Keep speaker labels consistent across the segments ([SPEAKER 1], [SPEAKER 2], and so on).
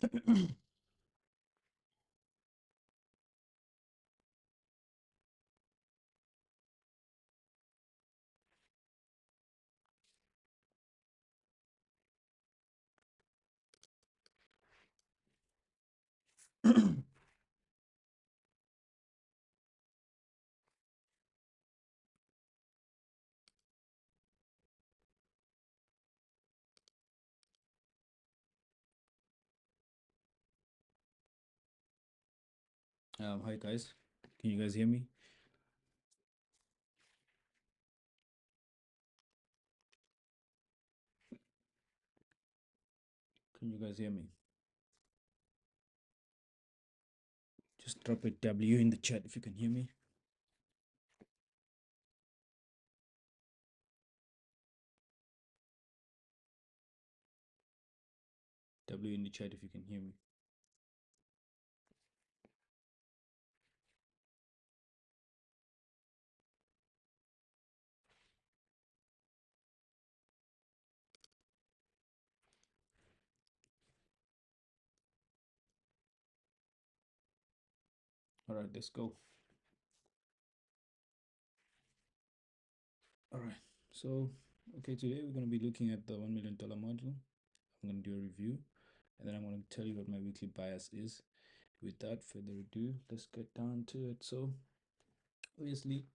[SPEAKER 1] Hi guys, can you guys hear me? Can you guys hear me? Just drop a W in the chat if you can hear me. W in the chat if you can hear me. All right, let's go. All right, so today we're going to be looking at the $1 million module. I'm going to do a review, and then I'm going to tell you what my weekly bias is. Without further ado, let's get down to it. So obviously,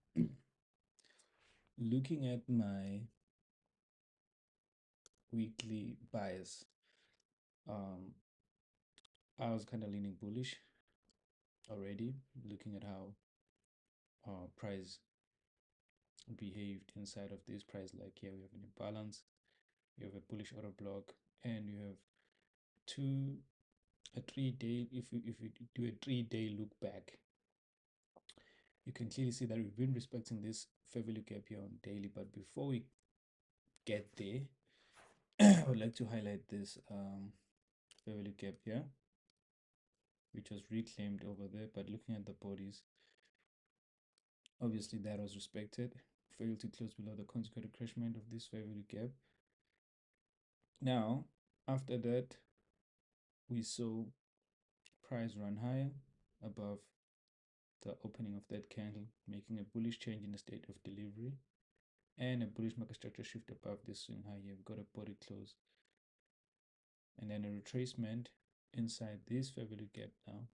[SPEAKER 1] looking at my weekly bias, I was kind of leaning bullish already, looking at how price behaved inside of this price. Like here we have an imbalance, you have a bullish order block, and you have a 3-day. If you do a 3-day look back, you can clearly see that we've been respecting this fair value gap here on daily. But before we get there, I would like to highlight this fair value gap here, which was reclaimed over there. But looking at the bodies, obviously that was respected. Failed to close below the consequent encroachment of this fair value gap. Now, after that, we saw price run higher above the opening of that candle, making a bullish change in the state of delivery, and a bullish market structure shift above this swing high here. We've got a body close, and then a retracement inside this fair value gap now.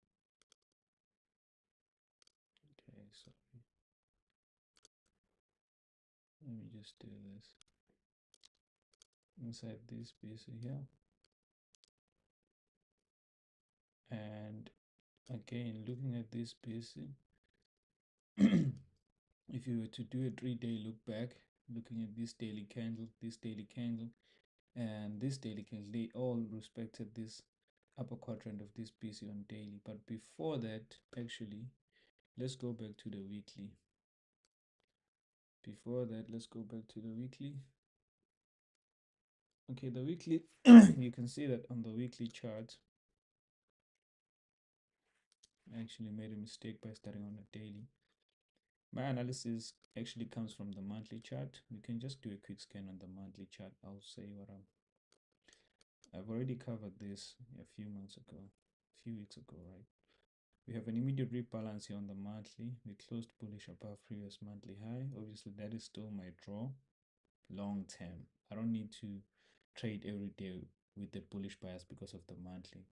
[SPEAKER 1] Okay, so let me just do this inside this piece here, and again looking at this piece, if you were to do a 3-day look back, looking at this daily candle, and this daily candle, they all respected this upper quadrant of this PC on daily. But before that, actually, let's go back to the weekly. Before that, let's go back to the weekly. Okay, the weekly, you can see that on the weekly chart, I actually made a mistake by starting on a daily. My analysis actually comes from the monthly chart. We can just do a quick scan on the monthly chart. I'll say what I've already covered this a few weeks ago, right? We have an immediate rebalance here on the monthly. We closed bullish above previous monthly high. Obviously, that is still my draw long term. I don't need to trade every day with the bullish bias because of the monthly.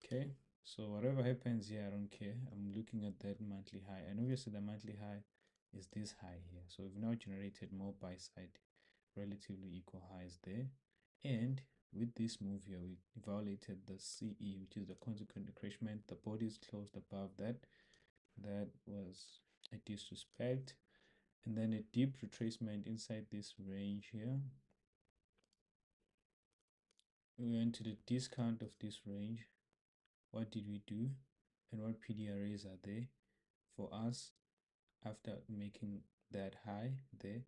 [SPEAKER 1] Okay, so whatever happens here, I don't care. I'm looking at that monthly high, and obviously the monthly high is this high here. So we've now generated more buy side relatively equal highs there, and with this move here, we violated the CE, which is the consequent encroachment. The body is closed above that. That was a disrespect, and then a deep retracement inside this range here. We went to the discount of this range. What did we do, and what PDRAs are there for us? After making that high there,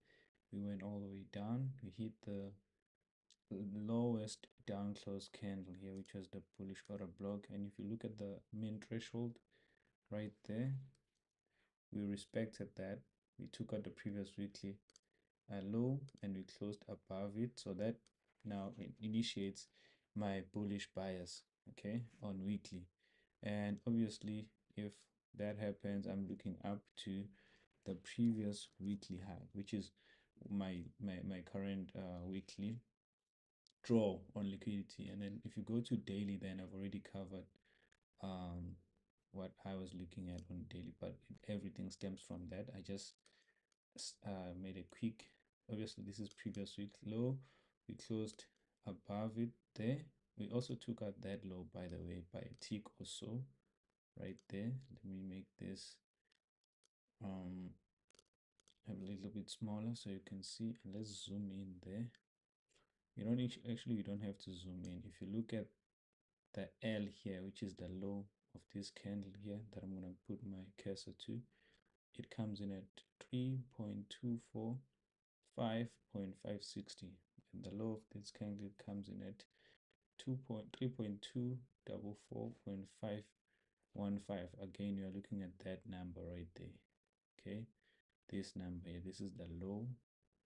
[SPEAKER 1] we went all the way down. We hit the lowest down close candle here, which was the bullish order block. And if you look at the min threshold right there, we respected that. We took out the previous weekly low and we closed above it, so that now it initiates my bullish bias. okay, on weekly. And obviously, if that happens, I'm looking up to the previous weekly high, which is my current weekly draw on liquidity. And then if you go to daily, then I've already covered what I was looking at on daily, but everything stems from that. I just made a quick, obviously this is previous week low, we closed above it there. We also took out that low, by the way, by a tick or so right there. Let me make this a little bit smaller so you can see, and let's zoom in there. You don't actually, you don't have to zoom in. If you look at the L here, which is the low of this candle here that I'm going to put my cursor to, it comes in at 3.245.560, and the low of this candle comes in at 3.244.515. Again, you're looking at that number right there. Okay, this number here, this is the low,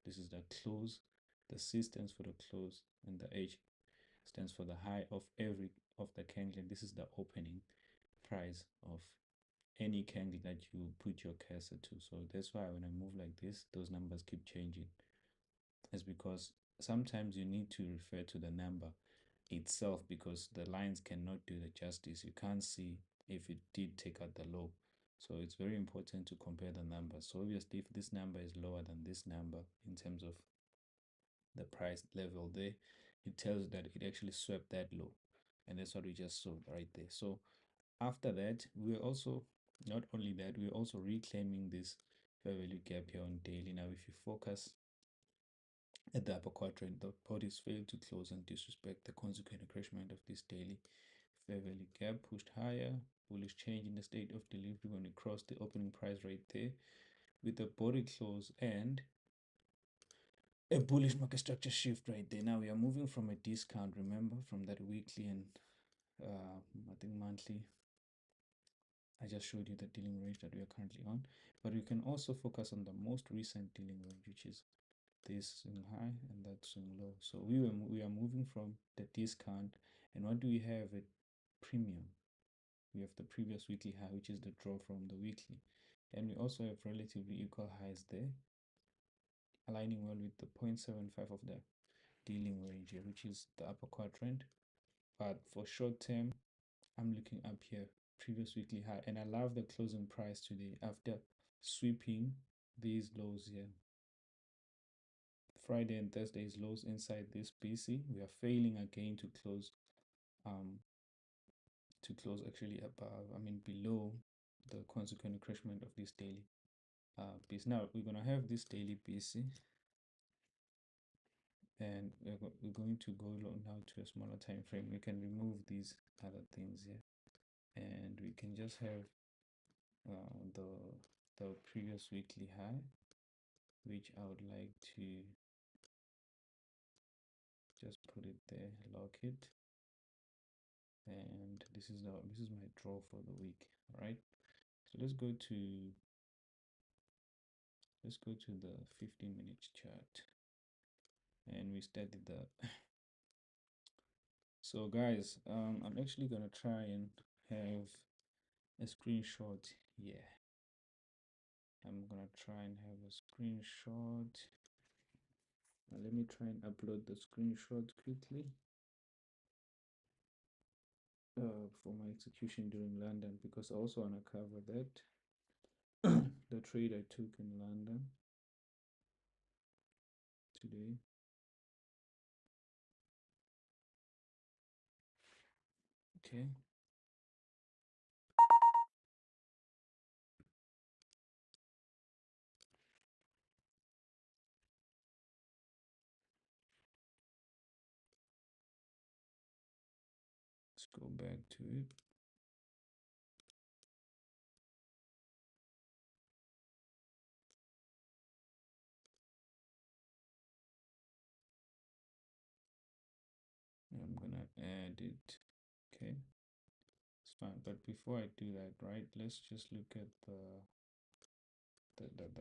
[SPEAKER 1] this is the close, the C stands for the close, and the H stands for the high of every of the candle. This is the opening price of any candle that you put your cursor to. So that's why when I move like this, those numbers keep changing. It's because sometimes you need to refer to the number itself, because the lines cannot do the justice. You can't see if it did take out the low. So it's very important to compare the numbers. So obviously, if this number is lower than this number in terms of the price level there, it tells you that it actually swept that low, and that's what we just saw right there. So after that, we're also, not only that, we're also reclaiming this fair value gap here on daily. Now if you focus at the upper quadrant, the bodies failed to close and disrespect the consequent encroachment of this daily fair value gap, pushed higher, bullish change in the state of delivery when we crossed the opening price right there with a body close and a bullish market structure shift right there. Now we are moving from a discount, remember, from that weekly and I think monthly. I just showed you the dealing range that we are currently on, but we can also focus on the most recent dealing range, which is this swing high and that swing low. So we are moving from the discount, and what do we have at premium? We have the previous weekly high, which is the draw from the weekly, and we also have relatively equal highs there, aligning well with the 0.75 of the dealing range here, which is the upper quadrant. But for short term, I'm looking up here, previous weekly high, and I love the closing price today after sweeping these lows here. Friday and Thursday's lows inside this BC. We are failing again to close actually above, I mean below the consequent encroachment of this daily BC. Now we're gonna have this daily BC, and we're going to go now to a smaller time frame. We can remove these other things here, and we can just have the previous weekly high, which I would like to just put it there, lock it, and this is my draw for the week. All right, so let's go to the 15-minute chart, and we study the so guys, I'm actually gonna try and have a screenshot here. I'm gonna try and have a screenshot. Let me try and upload the screenshot quickly for my execution during London, because I also want to cover that the trade I took in London today. Okay. Let's go back to it. I'm gonna add it. Okay, it's fine. But before I do that, right, let's just look at the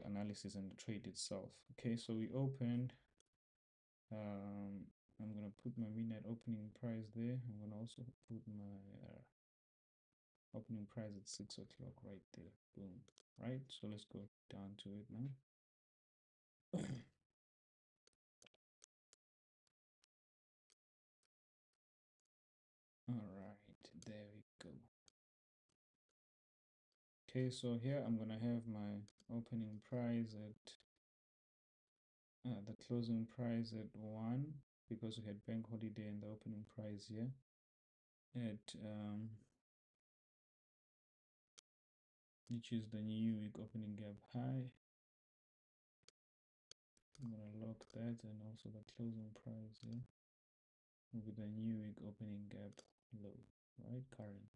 [SPEAKER 1] analysis and the trade itself. Okay, so we opened I'm gonna put my midnight opening price there. I'm gonna also put my opening price at 6 o'clock right there. Boom. Right, so let's go down to it now. All right, there we go. Okay, so here I'm gonna have my opening price at the closing price at 1, because we had bank holiday, and the opening price here at which is the new week opening gap high. I'm gonna lock that, and also the closing price here with the new week opening gap low, right? Current.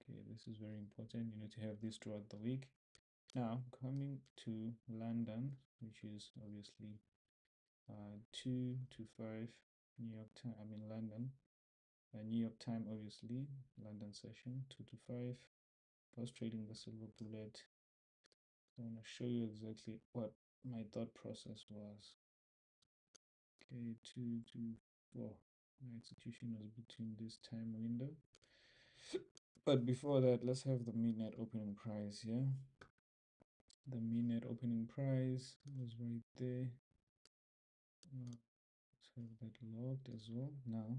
[SPEAKER 1] Okay, this is very important. You need to have this throughout the week. Now coming to London, which is obviously 2 to 5 New York time. I mean London, New York time, obviously London session 2 to 5. I was trading the silver bullet. I want to show you exactly what my thought process was. Okay, 2 to 4. My execution was between this time window. But before that, let's have the midnight opening price here. The midnight opening price was right there. Let's have that logged as well. Now,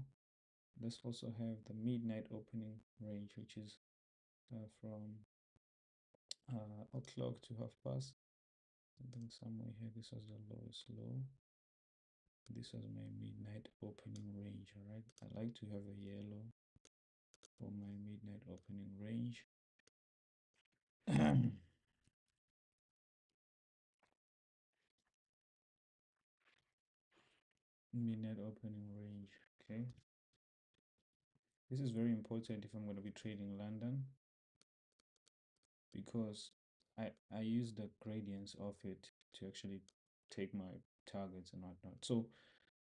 [SPEAKER 1] let's also have the midnight opening range, which is from o'clock to half past. I think somewhere here, this was the lowest low. This was my midnight opening range. All right, I like to have a yellow for my midnight opening range. Midnight opening range. Okay, this is very important if I'm going to be trading London, because I use the gradients of it to actually take my targets and whatnot. So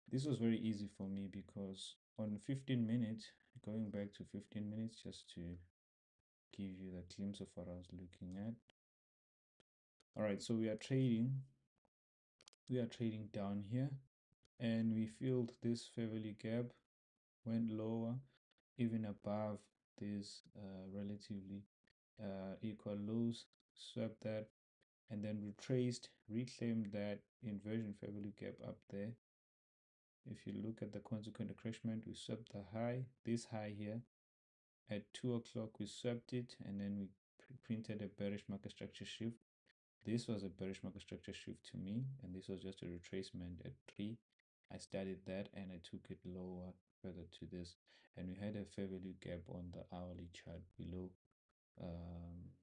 [SPEAKER 1] this was very easy for me, because on 15 minutes, going back to 15 minutes just to give you the glimpse of what I was looking at. All right, so we are trading down here, and we filled this fair value gap, went lower, even above these relatively equal lows, swept that, and then retraced, reclaimed that inversion fair value gap up there. If you look at the consequent accretion, we swept the high, this high here. At 2 o'clock, we swept it, and then we printed a bearish market structure shift. This was a bearish market structure shift to me, and this was just a retracement at 3. I studied that, and I took it lower further to this, and we had a fair value gap on the hourly chart below.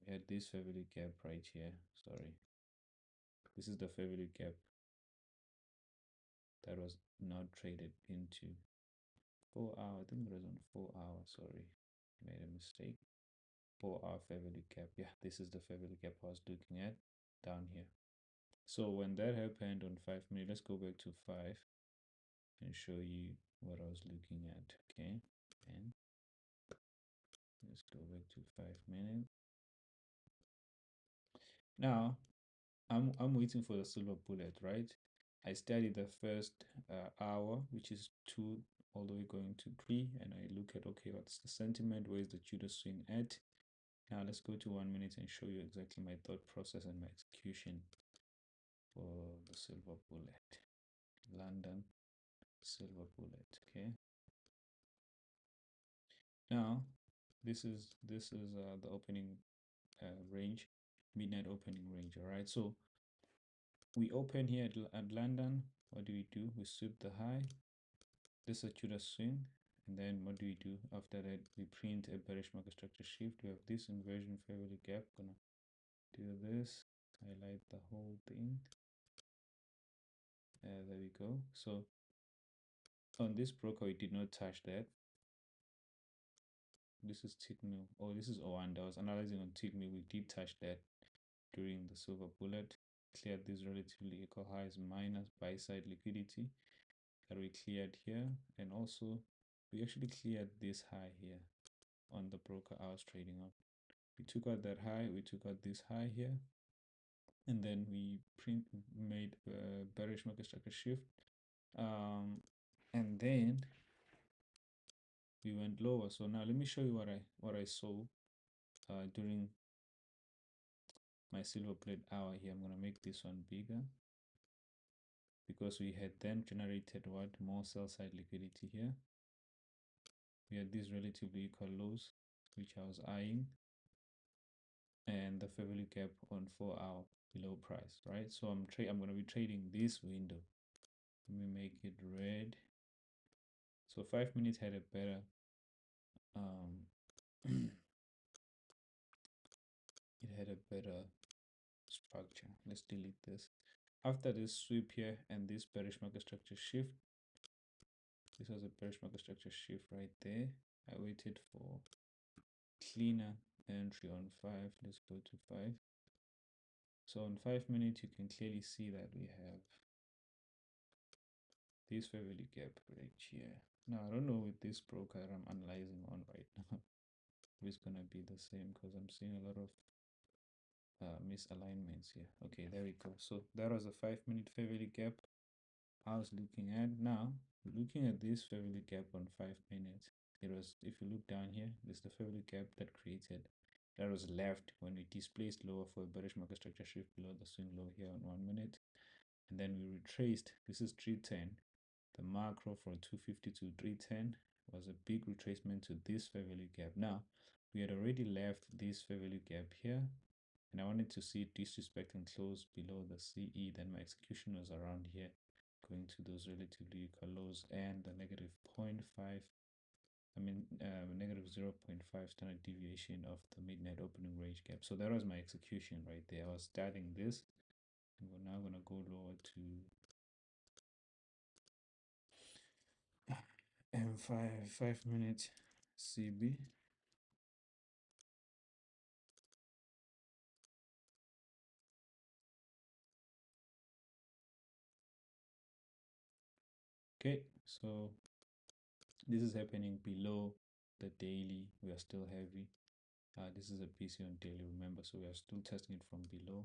[SPEAKER 1] We had this fair value gap right here. Sorry, this is the fair value gap that was not traded into 4 hour. I think it was on 4 hours. Sorry, made a mistake. 4 hour fair value gap. Yeah, this is the fair value gap I was looking at down here. So when that happened on 5 minutes, let's go back to 5 and show you what I was looking at. Okay, and let's go back to 5 minutes. Now I'm waiting for the silver bullet, right? I studied the first hour, which is 2 all the way going to 3, and I look at, okay, what's the sentiment, where is the Tudor swing at? Now let's go to 1 minute and show you exactly my thought process and my execution for the silver bullet. London silver bullet. Okay, now this is the opening range, midnight opening range. All right, so we open here at London. What do? We sweep the high. This is a Tudor swing, and then what do? After that, we print a bearish market structure shift. We have this inversion fair value gap. Gonna do this, highlight the whole thing. There we go. So on this broker, we did not touch that. This is Tigme. Oh, this is O1. I was analyzing on Tigme. We did touch that during the silver bullet. Cleared these relatively equal highs minus buy side liquidity that we cleared here, and also we actually cleared this high here on the broker I was trading on. We took out that high, we took out this high here, and then we made bearish market structure shift. then we went lower. So now let me show you what I saw during my silver plate hour here. I'm gonna make this one bigger because we had then generated what more sell side liquidity here. We had these relatively equal lows which I was eyeing, and the fair value gap on 4-hour below price, right? So I'm going to be trading this window. Let me make it red. So 5 minutes had a better it had a better structure. Let's delete this. After this sweep here and this bearish market structure shift, this was a bearish market structure shift right there. I waited for cleaner entry on 5. Let's go to 5. So in 5 minutes, you can clearly see that we have this fair value gap right here. Now, I don't know with this broker I'm analyzing on right now if it's gonna be the same, because I'm seeing a lot of misalignments here. Okay, there we go. So that was a 5-minute fair value gap I was looking at. Now, looking at this fair value gap on 5 minutes, it was, if you look down here, this is the fair value gap that created, that was left when we displaced lower for a bearish market structure shift below the swing low here on 1 minute. And then we retraced, this is 310. The macro from 250 to 310 was a big retracement to this fair value gap. Now, we had already left this fair value gap here, and I wanted to see it disrespect and close below the CE. Then my execution was around here, going to those relatively equal lows and the negative 0.5, negative 0.5 standard deviation of the midnight opening range gap. So that was my execution right there. I was starting this, and we're now going to go lower to M5 5-minute CB. Okay, so this is happening below the daily. We are still heavy. This is a PC on daily, remember, so we are still testing it from below.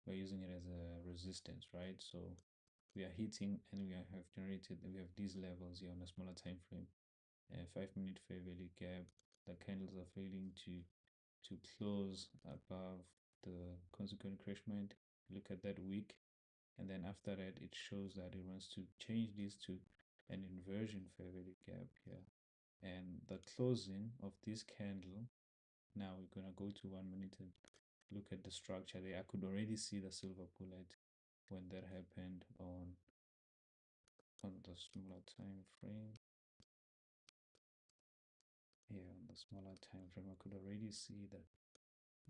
[SPEAKER 1] We're using it as a resistance, right? So we are hitting, and we have generated, we have these levels here on a smaller time frame. 5-minute fair value gap. The candles are failing to close above the consequent encroachment. Look at that wick, and then after that it shows that it wants to change this to an inversion fair value gap here, and the closing of this candle. Now we're gonna go to 1 minute and look at the structure there. I could already see the silver bullet when that happened on the smaller time frame. Here on the smaller time frame, I could already see the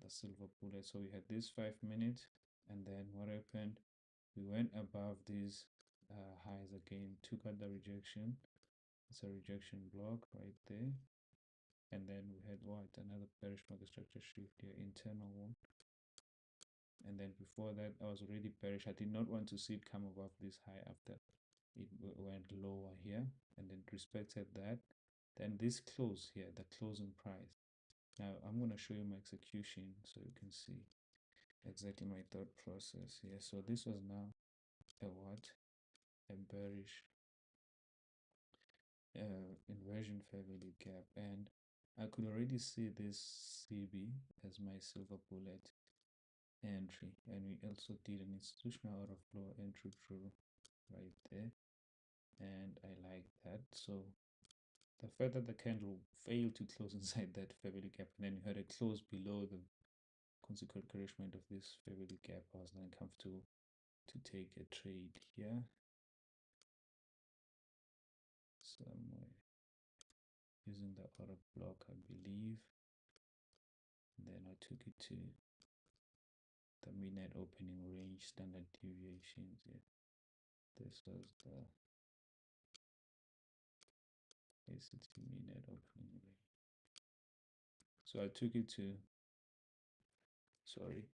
[SPEAKER 1] silver bullet. So we had this 5 minute, and then what happened? We went above these highs again, took out the rejection. It's a rejection block right there. And then we had what? Another bearish market structure shift here, internal one. And then before that, I was already bearish. I did not want to see it come above this high after it went lower here, and then respected that. Then this close here, the closing price. Now I'm going to show you my execution so you can see exactly my thought process here. So this was now a what? A bearish inversion fair value gap, and I could already see this CB as my silver bullet entry, and we also did an institutional out of flow entry through right there, and I like that. So the fact that the candle failed to close inside that fair value gap, and then you had a close below the consequent encouragement of this fair value gap, I was then comfortable to take a trade here somewhere using the order block, I believe. And then I took it to the midnight opening range standard deviations. Yeah, this was the basically midnight opening range. So I took it to, sorry,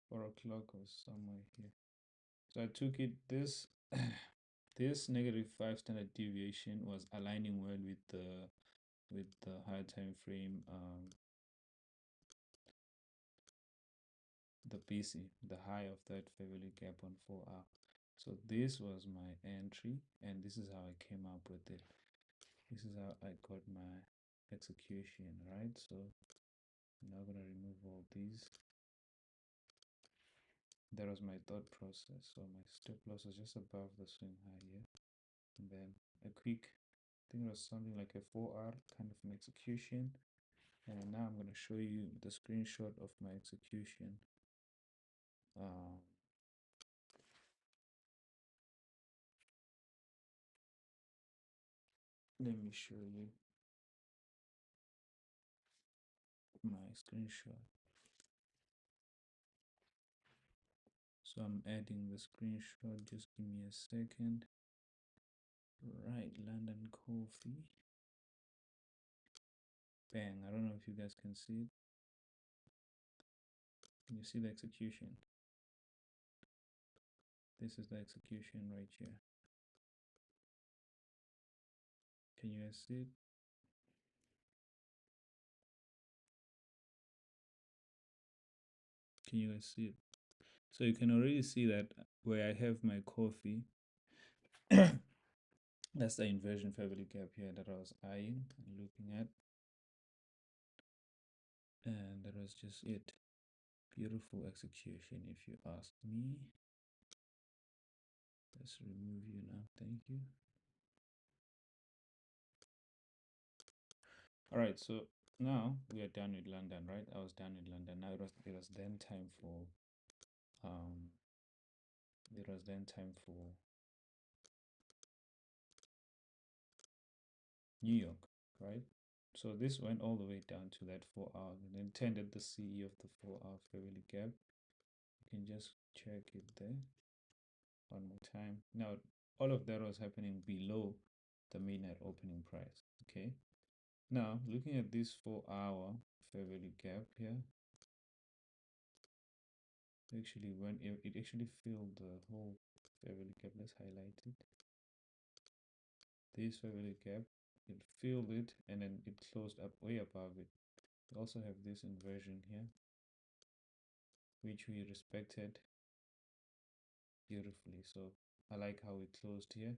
[SPEAKER 1] 4 o'clock or somewhere here. So I took it, this this -5 standard deviation was aligning well with the higher time frame, the BC, the high of that fair value gap on 4 hour. So this was my entry, and this is how I came up with it. This is how I got my execution, right? So I'm now gonna remove all these. That was my thought process. So my stop loss was just above the swing high here, and then a quick, I think it was something like a 4R kind of an execution. And now I'm going to show you the screenshot of my execution. Let me show you my screenshot. So I'm adding the screenshot. Just give me a second. Right, London Coffee. Bang. I don't know if you guys can see it. Can you see the execution? This is the execution right here. Can you guys see it? Can you guys see it? So you can already see that where I have my coffee, that's the inversion fair value gap here that I was eyeing and looking at. And that was just it. Beautiful execution, if you ask me. Let's remove you now. Thank you. All right, so now we are done with London, right? I was done with London. Now it was then time for New York, right? So this went all the way down to that 4 hour and then tended the CE of the 4 hour fair value gap. You can just check it there one more time. Now all of that was happening below the midnight opening price. Okay. Now looking at this 4 hour fair value gap here, actually when it actually filled the whole fair value gap. Let's highlight it. This fair value gap, it filled it and then it closed up way above it. We also have this inversion here, which we respected beautifully. So I like how it closed here.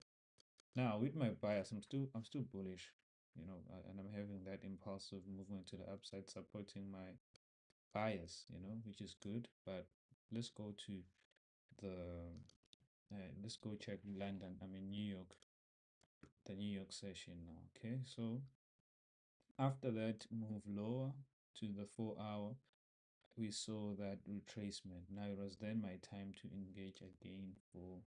[SPEAKER 1] Now with my bias, I'm still bullish, you know, and I'm having that impulsive movement to the upside, supporting my bias, you know, which is good. But let's go to the let's go check London. I mean New York, the New York session now. Okay, so after that move lower to the 4 hour, we saw that retracement. Now it was then my time to engage again for,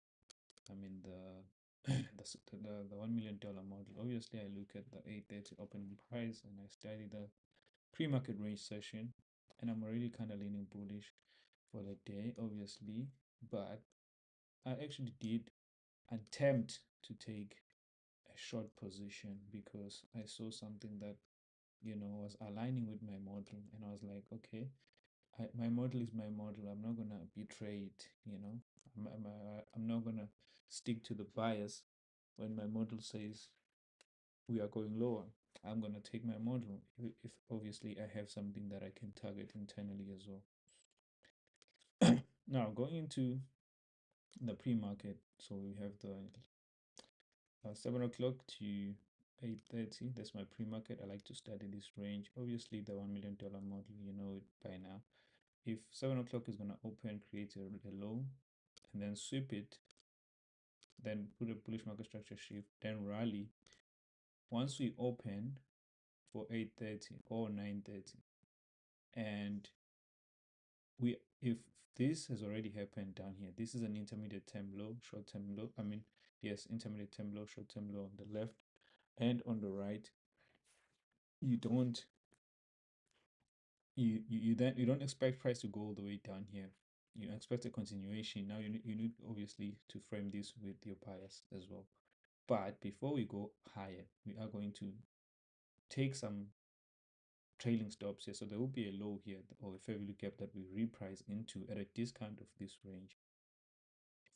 [SPEAKER 1] I mean the $1 million model. Obviously, I look at the 830 opening price and I study the pre-market range session, and I'm already kind of leaning bullish for the day, obviously. But I actually did attempt to take a short position because I saw something that, you know, was aligning with my model, and I was like, okay, my model is my model. I'm not gonna betray it, you know. I'm not gonna stick to the bias when my model says we are going lower. I'm gonna take my model if obviously I have something that I can target internally as well. Now going into the pre-market, so we have the 7 o'clock to 8:30. That's my pre-market. I like to study this range. Obviously, the $1 million model, you know it by now. If 7 o'clock is gonna open, create a low, and then sweep it, then put a bullish market structure shift, then rally. Once we open for 8:30 or 9:30, and if this has already happened down here, this is an intermediate term low, short term low. I mean, yes, intermediate term low, short term low on the left, and on the right. You don't you don't expect price to go all the way down here. You expect a continuation. Now you need obviously to frame this with your bias as well. But before we go higher, we are going to take some trailing stops here. So there will be a low here or a fair value gap that we reprice into at a discount of this range,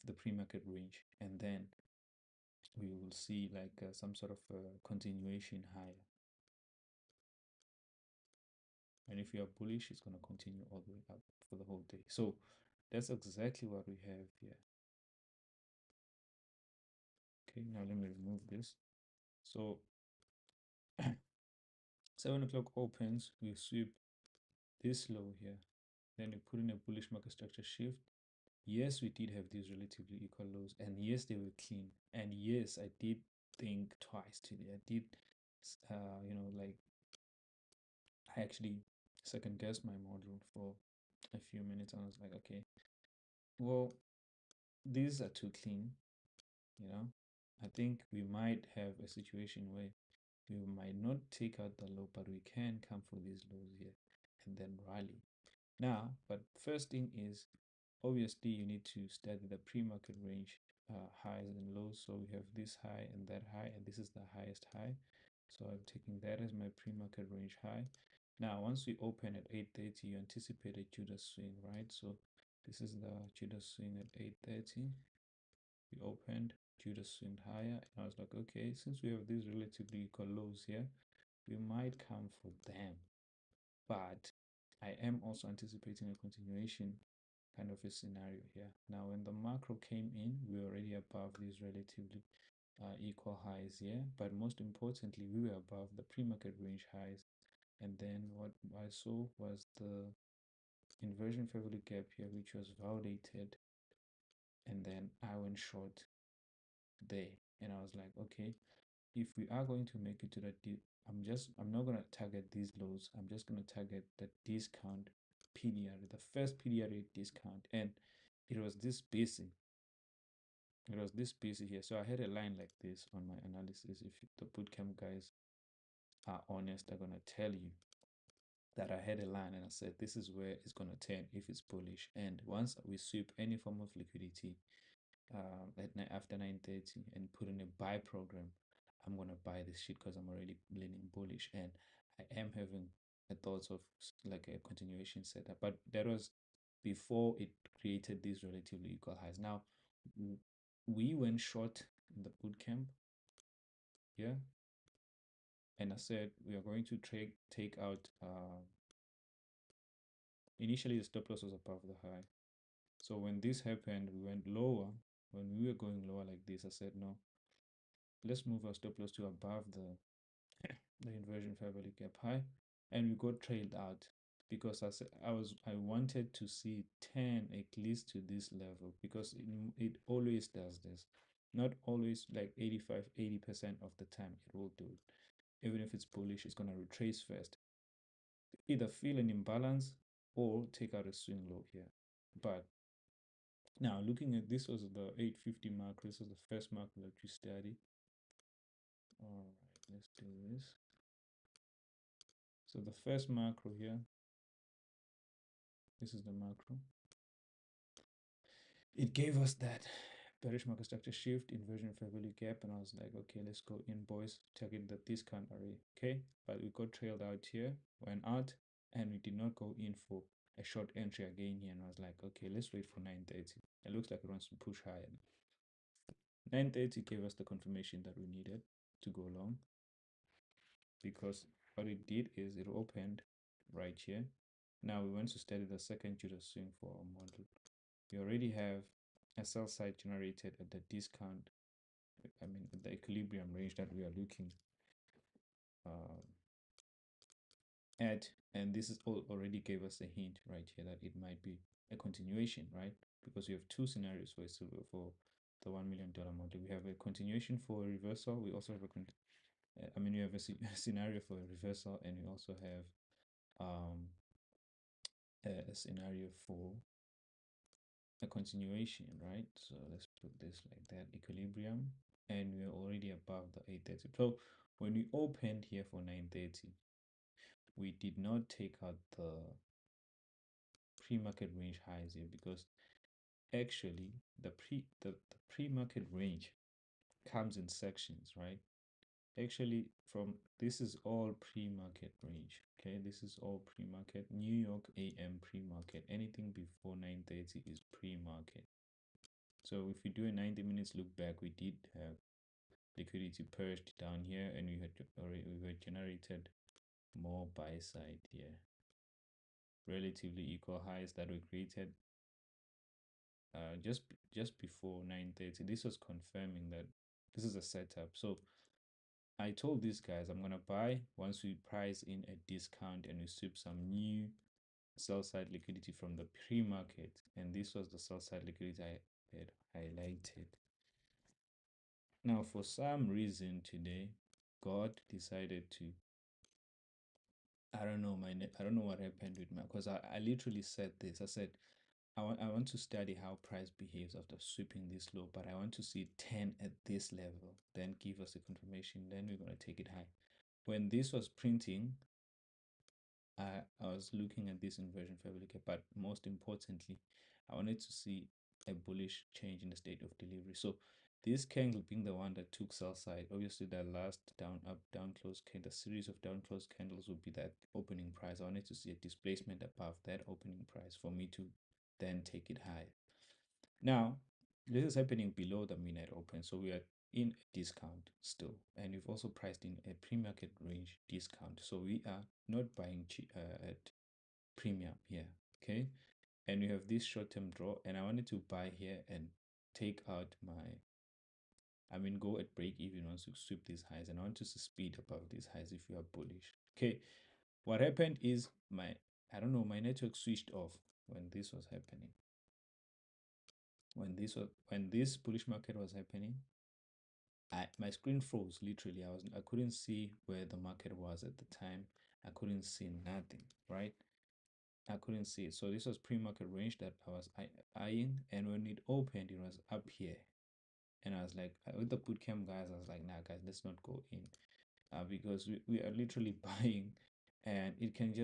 [SPEAKER 1] the pre-market range, and then we will see like some sort of continuation higher. And if you are bullish, it's going to continue all the way up for the whole day. So that's exactly what we have here. Okay, now let me remove this. So 7 o'clock opens, we sweep this low here, then we put in a bullish market structure shift. Yes, we did have these relatively equal lows, and yes, they were clean, and yes, I did think twice today. I did like I actually second guessed my model for a few minutes, and I was like, okay, well, these are too clean. I think we might have a situation where we might not take out the low, but we can come for these lows here and then rally. Now, but first thing is, obviously, you need to study the pre-market range highs and lows. So we have this high and that high, and this is the highest high. So I'm taking that as my pre-market range high. Now, once we open at 8:30, you anticipate a Judas swing, right? So this is the Judas swing at 8:30. We opened, Judas swing higher, and I was like, okay, since we have these relatively equal lows here, we might come for them. But I am also anticipating a continuation kind of a scenario here. Now, when the macro came in, we were already above these relatively equal highs here, but most importantly, we were above the pre-market range highs. And then what I saw was the inversion fair value gap here, which was validated, and then I went short there, and I was like, okay, if we are going to make it to that I'm not going to target these lows. I'm just going to target the discount PDR, the first PDR discount, and it was this busy. It was this busy here. So I had a line like this on my analysis. If the bootcamp guys are honest, they're going to tell you that I had a line and I said this is where it's going to turn if it's bullish. And once we sweep any form of liquidity at night after 9:30 and put in a buy program, I'm going to buy this shit because I'm already leaning bullish, and I am having a thoughts of like a continuation setup. But that was before it created these relatively equal highs. Now we went short in the boot camp, yeah, and I said we are going to take out initially the stop loss was above the high. So when this happened, we went lower. When we were going lower like this, I said no, let's move our stop loss to above the inversion fair value gap high, and we got trailed out because I wanted to see it turn at least to this level, because it always does this. Not always, like 80% of the time it will do it. Even if it's bullish, it's going to retrace first, either feel an imbalance or take out a swing low here. But now looking at this, was the 850 mark. This was the first mark that we studied. All right, let's do this. So the first macro here, this is the macro. It gave us that bearish market structure shift, inversion fair value gap, and I was like, okay, let's go in, boys, target the discount array. Okay, but we got trailed out here, went out, and we did not go in for a short entry again here, and I was like, okay, let's wait for 9:30. It looks like it wants to push higher. 9:30 gave us the confirmation that we needed to go long, because what it did is it opened right here. Now we want to study the second Judas swing for our model. We already have a sell side generated at the discount, at the equilibrium range that we are looking at, and this is already gave us a hint right here that it might be a continuation, right? Because we have two scenarios for the $1 million model. We have a continuation for a reversal. We also have we have a scenario for a reversal, and we also have a scenario for a continuation, right? So let's put this like that, equilibrium, and we're already above the 8:30. So when we opened here for 9:30, we did not take out the pre-market range highs here, because actually the pre-market range comes in sections, right? Actually, from this is all pre-market range. Okay, this is all pre-market. New York AM pre-market. Anything before 9:30 is pre-market. So if we do a 90 minutes look back, we did have liquidity purged down here, and we had generated more buy side here. Relatively equal highs that were created just before 9:30. This was confirming that This is a setup. So I told these guys I'm gonna buy once we price in a discount and we sweep some new sell side liquidity from the pre-market, and this was the sell side liquidity I had highlighted. Now, for some reason today, God decided to, I don't know I don't know what happened with me, because I literally said this. I said I want to study how price behaves after sweeping this low, but I want to see 10 at this level, then give us a confirmation, then we're going to take it high. When this was printing, I was looking at this inversion fabric, but most importantly, I wanted to see a bullish change in the state of delivery. So this candle being the one that took sell side, obviously the last down, up, down, close candle, the series of down, close candles would be that opening price. I wanted to see a displacement above that opening price for me to then take it high. Now, this is happening below the midnight open, so we are in a discount still, and we've also priced in a pre-market range discount, so we are not buying at premium here, okay? And we have this short-term draw, and I wanted to buy here and take out my, go at break even once we sweep these highs, and I want to see speed above these highs if you are bullish. Okay, what happened is I don't know, my network switched off when this was happening. When this bullish market was happening, my screen froze literally. I couldn't see where the market was at the time. I couldn't see nothing, right? I couldn't see it. So this was pre-market range that I was eyeing, and when it opened, it was up here. And I was like, with the bootcamp guys, I was like, nah, guys, let's not go in, because we are literally buying, and it can just